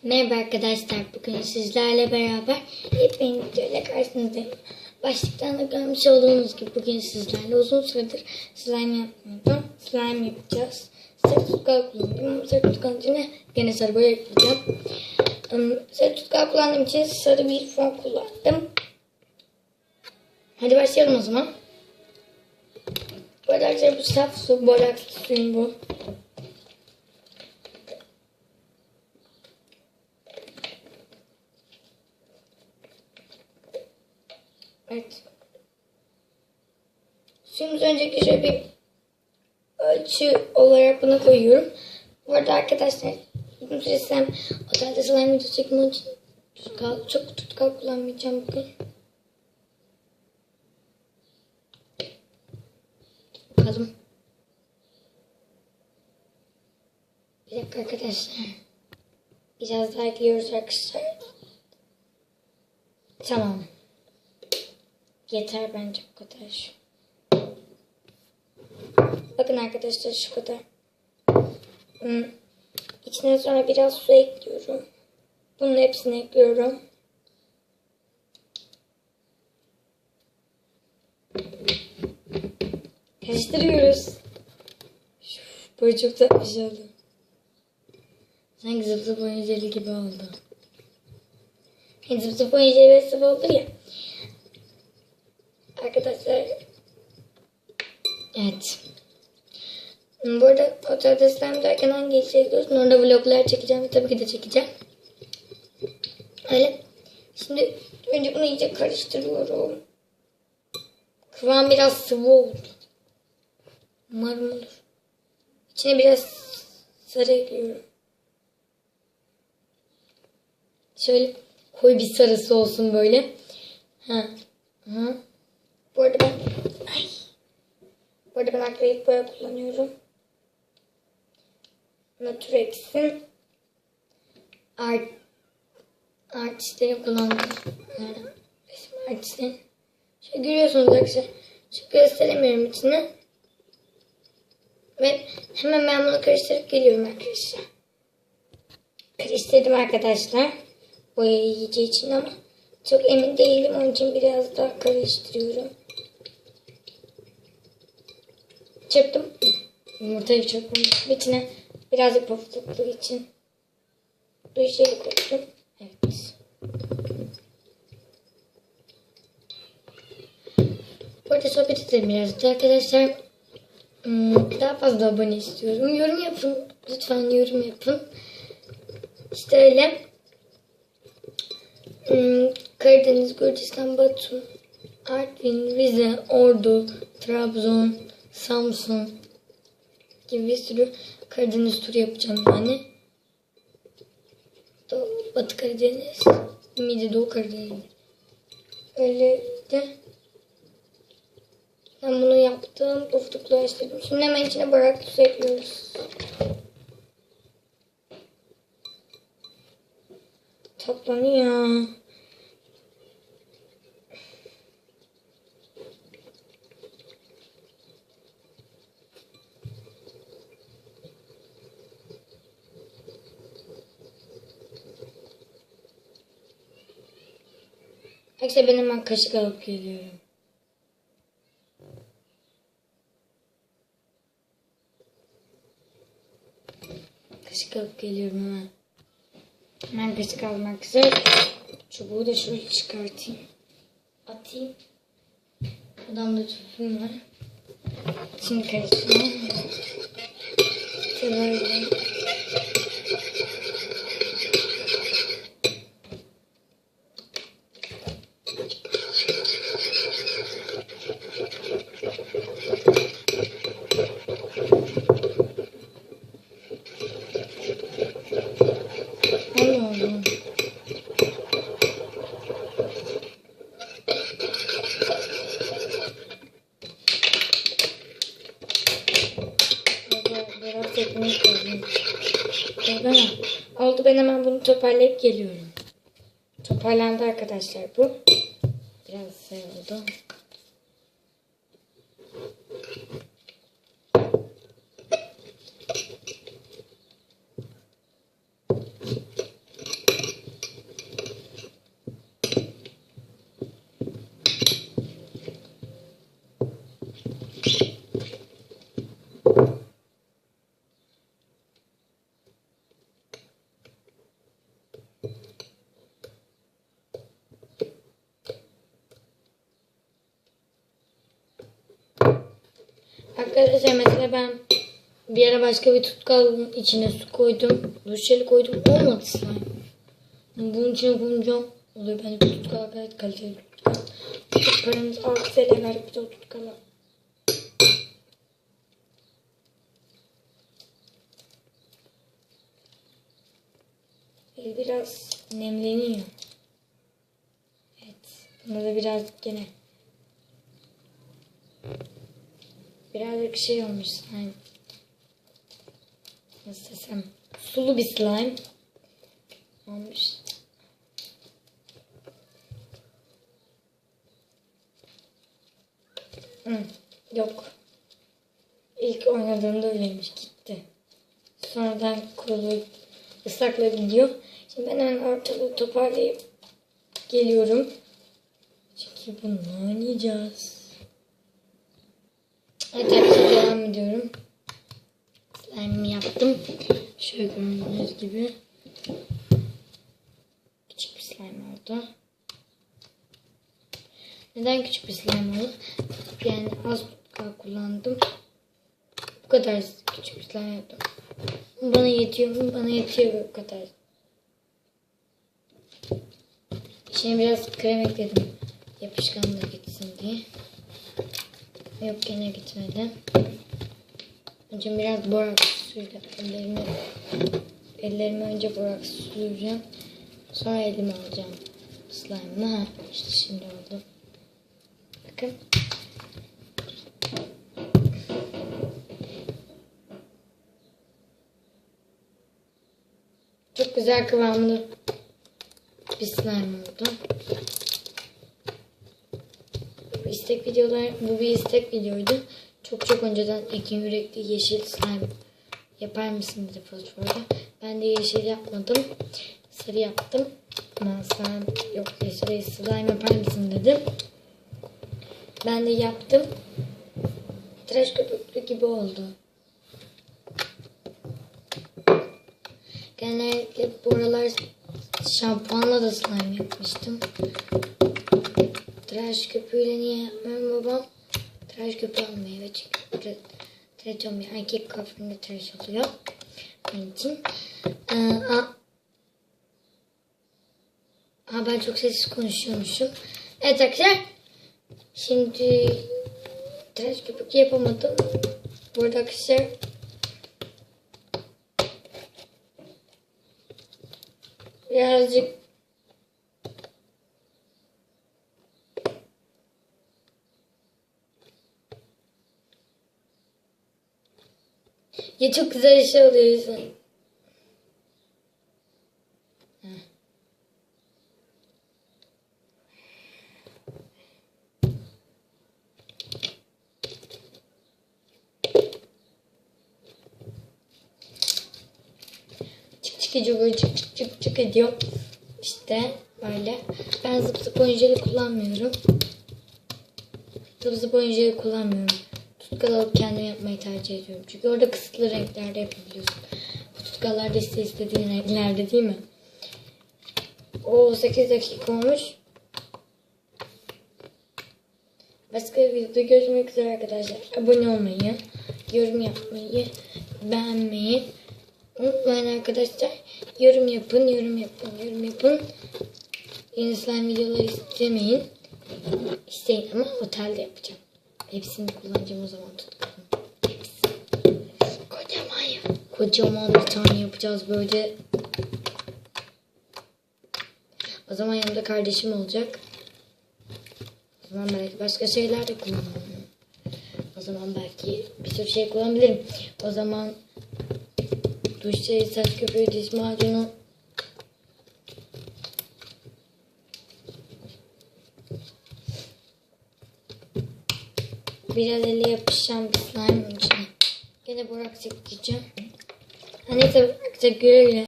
Merhaba arkadaşlar, bugün sizlerle beraber yepyeni videoyla karşınızdayım. Başlıktan da görmüş olduğunuz gibi bugün sizlerle uzun süredir slime yapmıyordum. Slime yapacağız. Sarı tutkal kullandım. Sarı tutkal içine gene sarı boya ekleyeceğim. Sarı tutkal kullandığım için sarı bir fon kullandım. Hadi başlayalım o zaman. Bu arada arkadaşlar bu saf su, borakslı suyum bu. Evet. Suyumuzu öncelikle şöyle bir ölçü olarak buna koyuyorum. Bu arada arkadaşlar uzun süre otelde slime video çekmek için çok tutkal kullanmayacağım bugün. Bakalım. Bir dakika arkadaşlar. Biraz daha ekliyoruz arkadaşlar. Tamam. Yeter bence bu kadar. Bakın arkadaşlar şu kadar. İçine sonra biraz su ekliyorum. Bunun hepsini ekliyorum. Karıştırıyoruz. Böyle çok tatlı bir şey oldu. Sanki zıp zıp oyun jeli gibi oldu. Zıp zıp oyun jeli sıvı olur ya. Arkadaşlar. Evet. Bu arada otelde slime derken hangi ilçeye gidiyorsun? Orada vloglar çekeceğim ve tabii ki de çekeceğim. Öyle. Şimdi önce bunu iyice karıştırıyorum. Kıvam biraz sıvı oldu. Umarım olur. İçine biraz sarı ekliyorum. Şöyle koyu bir sarısı olsun böyle. Bu arada ben akrilik boya kullanıyorum. Naturex'in artistleri kullandım. Yani resim artisti. Şöyle görüyorsunuz arkadaşlar. Şu gösteremiyorum içine. Ve hemen ben bunu karıştırıp geliyorum arkadaşlar. Karıştırdım arkadaşlar. Boyayı iyice için ama çok emin değilim. Onun için biraz daha karıştırıyorum. Çırptım. Yumurtayı çırptım. İçine birazcık pofudukluğu için bu şeyi koydum. Evet. Burada sohbet edelim biraz arkadaşlar. Daha fazla abone istiyorum. Yorum yapın. Lütfen yorum yapın. İşte öyle. Karadeniz, Gürcistan, Batum, Artvin, Rize, Ordu, Trabzon, Samsun gibi bir sürü Karadeniz turu yapacağım yani. Batı Karadeniz, Doğu Karadeniz. Öyle de ben bunu yaptım. Pofuduklaştırdım. Şimdi hemen içine baharat tuzu ekliyoruz. Toplanıyor. Arkadaşlar ben hemen kaşık alıp geliyorum. Kaşık alıp geliyorum hemen. Hemen kaşık almak üzere. Çubuğu da şöyle çıkartayım. Atayım. Odamda tüpüm var. Şimdi karıştırıyorum. Böyle. Oldu, ben hemen bunu toparlayıp geliyorum. Toparlandı arkadaşlar bu. Biraz şey oldu. Arkadaşlar mesela ben bir ara başka bir tutkalın içine su koydum. Duş jeli koydum. Olmadı slime. Bunun için yapılacağım. Oluyor bence bu tutkal gayet kaliteli tutkal. Paramız 6 TL verdik biz o tutkala. Biraz nemleniyor. Evet. Bunda da biraz gene birazcık şey olmuş slime. Nasıl desem, sulu bir slime olmuş. Yok. İlk oynadığımda öyleymiş, gitti. Sonradan kurulu ıslakla gidiyor. Şimdi ben hemen ortalığı toparlayıp geliyorum. Çünkü bunu oynayacağız. Evet arkadaşlar, devam ediyorum. Slime'ımı yaptım. Şöyle gördüğünüz gibi. Küçük bir slime oldu. Neden küçük bir slime oldu? Yani az tutkal kullandım. Bu kadar küçük bir slime yaptım. Bana yetiyor mu? Bana yetiyor bu kadar. Şimdi biraz krem ekledim. Yapışkanlığı gitsin diye. Yok, gene gitmedi. Önce biraz boraks suyla ellerimi önce boraks süreceğim. Sonra elime alacağım slime'ını. İşte şimdi oldu. Bakın. Çok güzel kıvamlı bir slime oldu. Bu bir istek videoydu. Çok önceden Ekin Yürekli yeşil slime yapar mısın dedi fosforda. Ben de yeşil yapmadım. Sarı yaptım. Ama sen yok yeşil slime yapar mısın dedim. Ben de yaptım. Tıraş köpüklü gibi oldu. Genellikle bu aralar şampuanla da slime yapmıştım. Tıraş köpüğüyle niye yapmıyorum babam? Tıraş köpüğü almıyor ve çünkü tıraş olmuyor. Erkek kuaföründe tıraş oluyor. Onun için. Ben çok sessiz konuşuyormuşum. Evet arkadaşlar. Şimdi tıraş köpüğü yapamadım. Burada arkadaşlar birazcık ya çok güzel şey oluyor. Çık ediyor. İşte böyle. Ben zıp zıp oyuncayı kullanmıyorum. Zıp zıp oyuncayı kullanmıyorum. Tutkal alıp kendim yapmayı tercih ediyorum. Çünkü orada kısıtlı renklerde yapabiliyorsun. Bu tutkallarda istediğin renklerde değil mi? O 8 dakika olmuş. Başka bir videoda görüşmek üzere arkadaşlar. Abone olmayı, yorum yapmayı, beğenmeyi unutmayın arkadaşlar. Yorum yapın. Yeni slime videoları istemeyin. İsteyin ama otelde yapacağım. Hepsini kullanacağım o zaman tutkalım. Kocaman bir tane yapacağız böyle. O zaman yanımda kardeşim olacak. O zaman belki başka şeyler de kullanabilirim. O zaman belki bir sürü şey kullanabilirim. O zaman duş jeli, saç köpüğü, diş macunu, biraz ele yapışan bir slime içine. Gene boraks ekleyeceğim. Neyse, güle güle.